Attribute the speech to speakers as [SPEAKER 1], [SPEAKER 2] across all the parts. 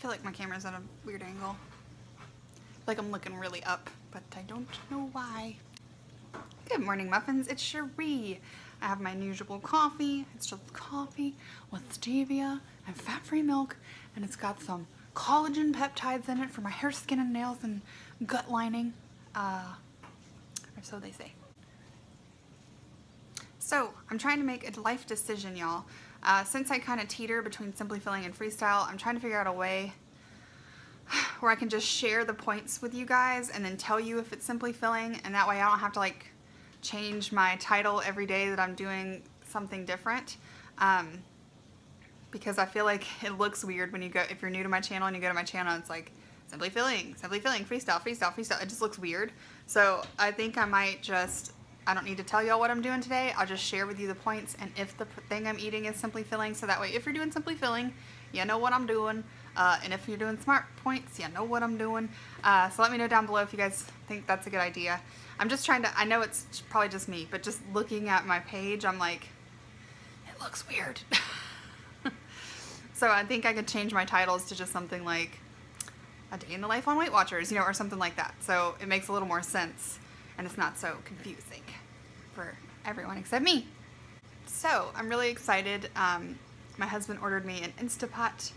[SPEAKER 1] feel like my camera's at a weird angle. Like I'm looking really up, but I don't know why. Good morning, muffins. It's Sharie. I have my usual coffee. It's just coffee with stevia and fat-free milk, and it's got some collagen peptides in it for my hair, skin, and nails and gut lining. Or so they say. So I'm trying to make a life decision, y'all. Since I kind of teeter between Simply Filling and Freestyle, I'm trying to figure out a way where I can just share the points with you guys and then tell you if it's Simply Filling, and that way I don't have to like change my title every day that I'm doing something different. Because I feel like it looks weird when you go, if you're new to my channel and you go to my channel, it's like Simply Filling, Freestyle, Freestyle, Freestyle. It just looks weird. So I think I might just, I don't need to tell y'all what I'm doing today. I'll just share with you the points and if the thing I'm eating is Simply Filling, so that way if you're doing Simply Filling, you know what I'm doing. And if you're doing Smart Points, you know what I'm doing. So let me know down below if you guys think that's a good idea. I'm just trying to, I know it's probably just me, but just looking at my page, I'm like, it looks weird. So I think I could change my titles to just something like A Day in the Life on Weight Watchers, you know, or something like that. So it makes a little more sense and it's not so confusing for everyone except me. So I'm really excited. My husband ordered me an Insta Pot,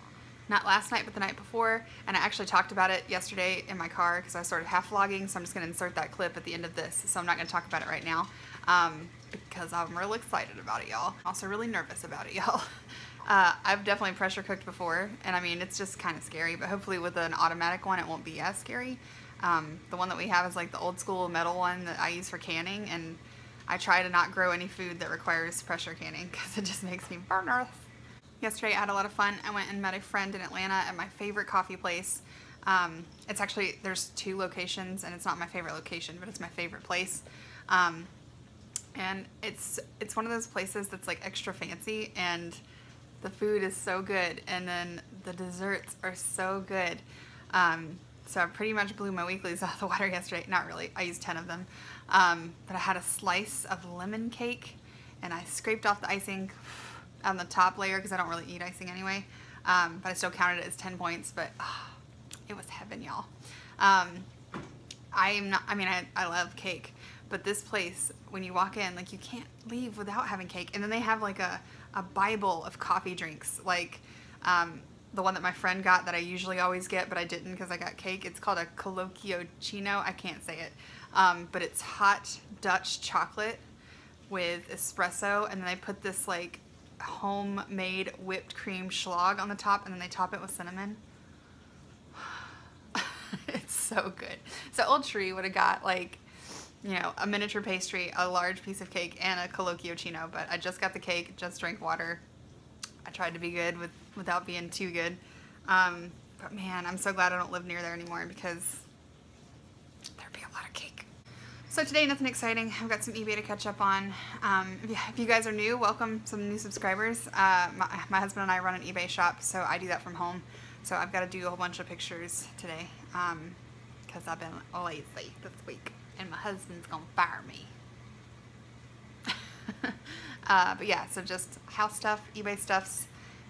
[SPEAKER 1] not last night, but the night before, and I actually talked about it yesterday in my car because I started half vlogging, so I'm just going to insert that clip at the end of this, so I'm not going to talk about it right now because I'm real excited about it, y'all. Also really nervous about it, y'all. I've definitely pressure cooked before, and I mean, it's just kind of scary, but hopefully with an automatic one, it won't be as scary. The one that we have is like the old school metal one that I use for canning, and I try to not grow any food that requires pressure canning because it just makes me burn earth. Yesterday I had a lot of fun. I went and met a friend in Atlanta at my favorite coffee place. It's actually, there's 2 locations and it's not my favorite location, but it's my favorite place. And it's one of those places that's like extra fancy and the food is so good and then the desserts are so good. So I pretty much blew my weeklies out of the water yesterday. Not really, I used 10 of them. But I had a slice of lemon cake and I scraped off the icing on the top layer because I don't really eat icing anyway, but I still counted it as 10 points, but it was heaven, y'all. I love cake, but this place, when you walk in, like you can't leave without having cake. And then they have like a Bible of coffee drinks, like the one that my friend got that I usually always get, but I didn't because I got cake. It's called a Collagen. I can't say it, but it's hot Dutch chocolate with espresso, and then they put this like homemade whipped cream schlag on the top, and then they top it with cinnamon. It's so good. So old Sharie would have got like, you know, a miniature pastry, a large piece of cake, and a colloquio, but I just got the cake, just drank water. I tried to be good without being too good. But man, I'm so glad I don't live near there anymore because there'd be a lot of cake. So today, nothing exciting. I've got some eBay to catch up on. If you guys are new, welcome, some new subscribers. My husband and I run an eBay shop, so I do that from home. So I've got to do a whole bunch of pictures today because I've been lazy this week, and my husband's gonna fire me. But yeah, so just house stuff, eBay stuffs,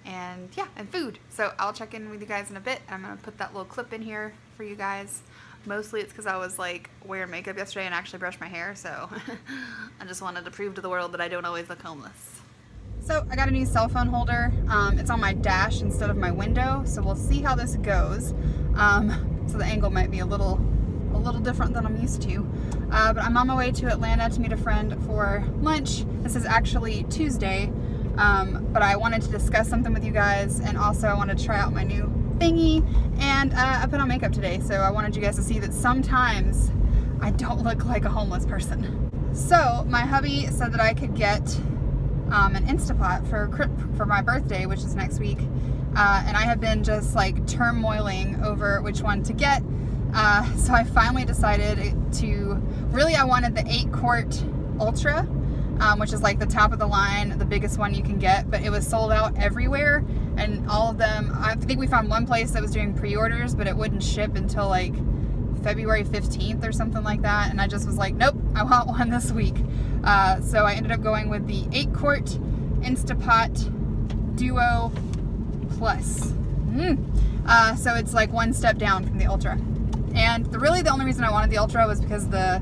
[SPEAKER 1] and yeah, and food. So I'll check in with you guys in a bit. I'm gonna put that little clip in here for you guys. Mostly it's because I was like wearing makeup yesterday and actually brushed my hair, so I just wanted to prove to the world that I don't always look homeless. So I got a new cell phone holder. It's on my dash instead of my window, so we'll see how this goes. So the angle might be a little different than I'm used to. But I'm on my way to Atlanta to meet a friend for lunch. This is actually Tuesday, but I wanted to discuss something with you guys, and also I wanted to try out my new thingy, and I put on makeup today, so I wanted you guys to see that sometimes I don't look like a homeless person. So my hubby said that I could get an Insta Pot for my birthday, which is next week, and I have been just like turmoiling over which one to get. So I finally decided to, really I wanted the 8-quart Ultra, which is like the top of the line, the biggest one you can get, but it was sold out everywhere, and all of them, I think we found one place that was doing pre-orders, but it wouldn't ship until like February 15th or something like that, and I just was like, nope, I want one this week. So I ended up going with the 8-quart Insta Pot Duo Plus. So it's like one step down from the Ultra. And really the only reason I wanted the Ultra was because the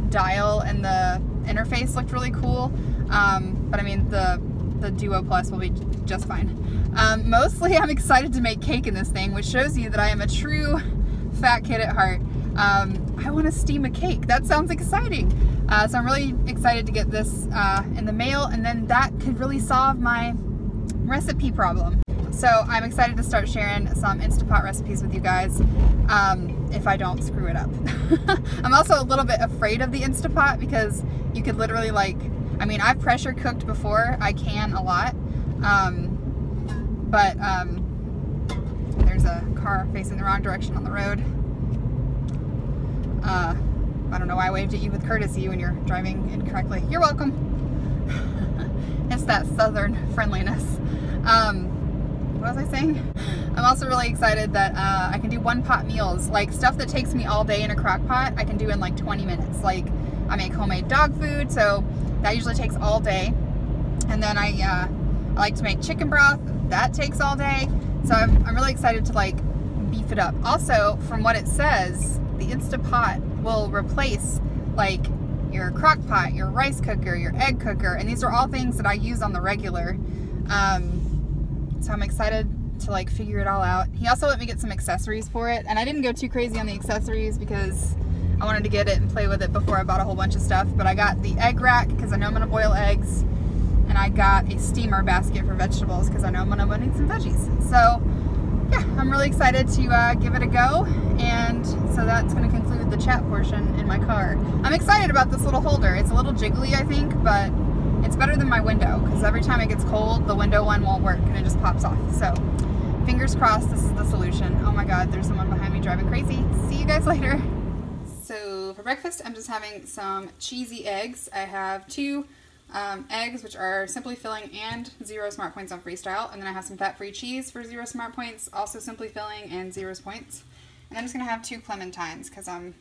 [SPEAKER 1] dial and the interface looked really cool. But I mean, the Duo Plus will be just fine. Mostly I'm excited to make cake in this thing, which shows you that I am a true fat kid at heart. I want to steam a cake. That sounds exciting. So I'm really excited to get this in the mail, and then that could really solve my recipe problem. So I'm excited to start sharing some Insta Pot recipes with you guys, if I don't screw it up. I'm also a little bit afraid of the Insta Pot because you could literally, like, I mean, I've pressure cooked before. I can a lot. There's a car facing the wrong direction on the road. I don't know why I waved at you with courtesy when you're driving incorrectly. You're welcome. It's that southern friendliness. What was I saying? I'm also really excited that I can do one-pot meals. Like stuff that takes me all day in a crock pot, I can do in like 20 minutes. Like I make homemade dog food, so that usually takes all day. And then I like to make chicken broth. That takes all day. So I'm really excited to like beef it up. Also, from what it says, the Insta Pot will replace like your crock pot, your rice cooker, your egg cooker, and these are all things that I use on the regular. So I'm excited to like figure it all out. He also let me get some accessories for it, and I didn't go too crazy on the accessories because I wanted to get it and play with it before I bought a whole bunch of stuff. But I got the egg rack because I know I'm gonna boil eggs, and I got a steamer basket for vegetables because I know I'm gonna need some veggies. So yeah, I'm really excited to give it a go, and so that's going to conclude the chat portion in my car. I'm excited about this little holder. It's a little jiggly, I think, but it's better than my window because every time it gets cold, the window one won't work and it just pops off. So fingers crossed this is the solution. Oh my god, there's someone behind me driving crazy. See you guys later. So for breakfast, I'm just having some cheesy eggs. I have 2 eggs, which are Simply Filling and 0 Smart Points on Freestyle, and then I have some fat-free cheese for 0 Smart Points, also Simply Filling and 0 points. And I'm just gonna have 2 clementines because I'm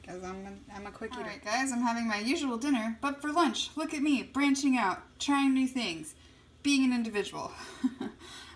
[SPEAKER 1] a quick eater. Alright guys, I'm having my usual dinner, but for lunch, look at me, branching out, trying new things, being an individual.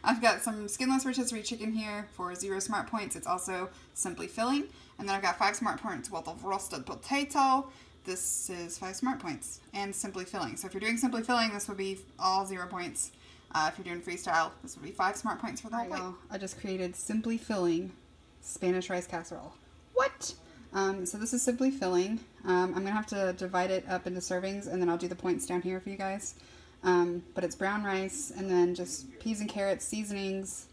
[SPEAKER 1] I've got some skinless rotisserie chicken here for 0 Smart Points. It's also Simply Filling, and then I've got 5 Smart Points worth of roasted potato. This is 5 Smart Points and Simply Filling. So if you're doing Simply Filling, this would be all 0 points. If you're doing Freestyle, this would be 5 Smart Points for the whole plate. I just created Simply Filling Spanish rice casserole. What? So this is Simply Filling. I'm going to have to divide it up into servings, and then I'll do the points down here for you guys. But it's brown rice, and then just peas and carrots, seasonings.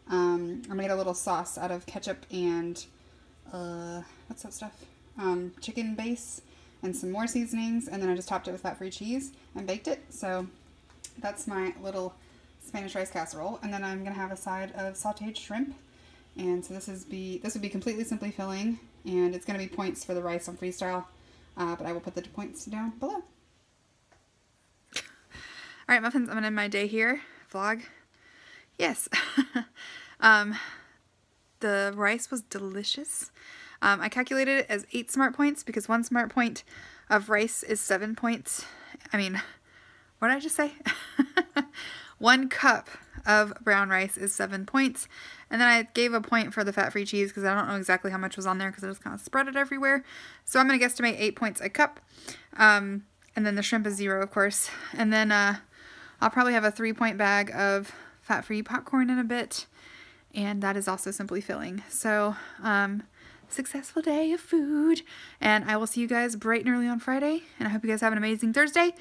[SPEAKER 1] I made a little sauce out of ketchup and, what's that stuff? Chicken base. And some more seasonings, and then I just topped it with fat-free cheese and baked it. So that's my little Spanish rice casserole. And then I'm gonna have a side of sautéed shrimp. And so this would be completely Simply Filling, and it's gonna be points for the rice on Freestyle, but I will put the points down below. All right, muffins, I'm gonna end my day here. Vlog. Yes. The rice was delicious. I calculated it as 8 Smart Points because 1 Smart Point of rice is 7 points. I mean, what did I just say? 1 cup of brown rice is 7 points. And then I gave a point for the fat-free cheese because I don't know exactly how much was on there because I just kind of spread it everywhere. So I'm going to guesstimate 8 points a cup. And then the shrimp is 0, of course. And then I'll probably have a 3-point bag of fat-free popcorn in a bit. And that is also Simply Filling. So, successful day of food, and I will see you guys bright and early on Friday, and I hope you guys have an amazing Thursday.